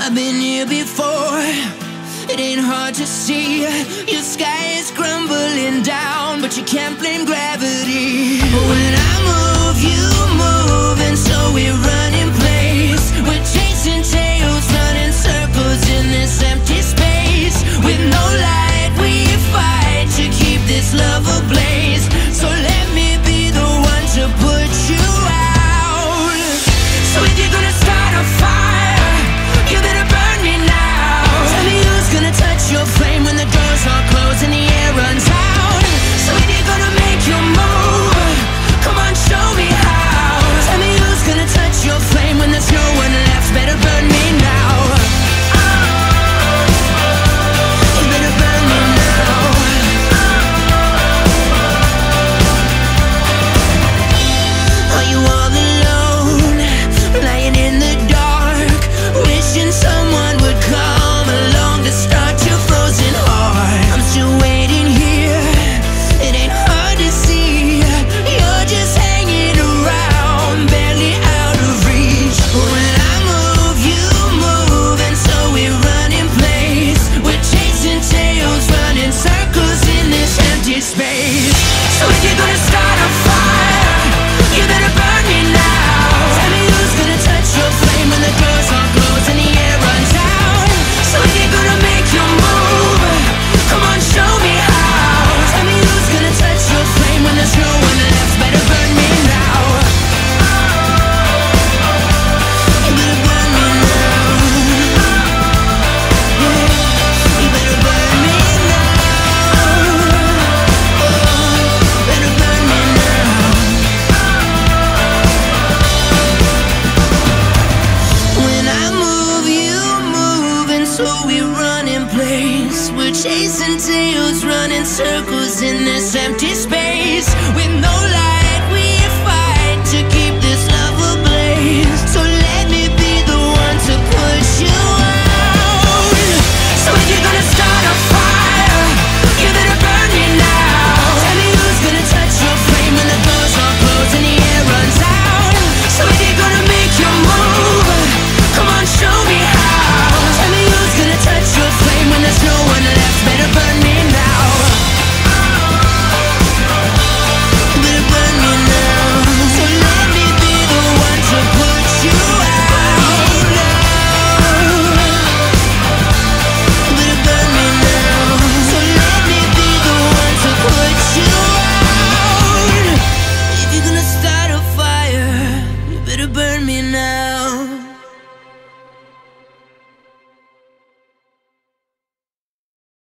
I've been here before. It ain't hard to see. Your sky is crumbling down, but you can't blame gravity. When I move, you move, and so we run in place. We're chasing tails, running circles in this empty space. With no light, we fight to keep this love ablaze. So let me be the one to put you out. So if you're gonna start a fire, you better burn me now. Tell me who's gonna touch your flame when the doors are closed and the air runs out. So if you're gonna make your move, come on, show me how. Tell me who's gonna touch your flame when there's no one left. Better burn me now. You better burn me now. Are you all alone, lying in the dark, wishing someone would come along to start your frozen heart? I'm still waiting here. It ain't hard to see. You're just hanging around, barely out of reach. When I move, you move, and so we run in place. We're chasing tails, running circles in this empty space. So if you're gonna start a fire, you better burn me now. Tell me who's gonna touch your flame when the doors are closed and the air runs out. So if you're gonna make your move, come on, show me how. Tell me who's gonna touch your flame when there's no one left. Better burn me now. You better burn me now. Yeah, you better burn me now. Better burn me now. When I move, you move, and so we run in place. We're chasing tails, running circles in this empty space. With no light, we fight to keep this love ablaze. So let me be the one to push you out. So if you're gonna start a fire, you better burn me now. Tell me who's gonna touch your flame when the doors are closed and the air runs out. So if you're gonna make your move, come on, show me how. Tell me who's gonna touch your flame when there's no one left. Better burn me now. Better burn me now. So let me be the one to put you out now. Better burn me now. So let me be the one to put you out. If you're gonna start a fire, you better burn me now.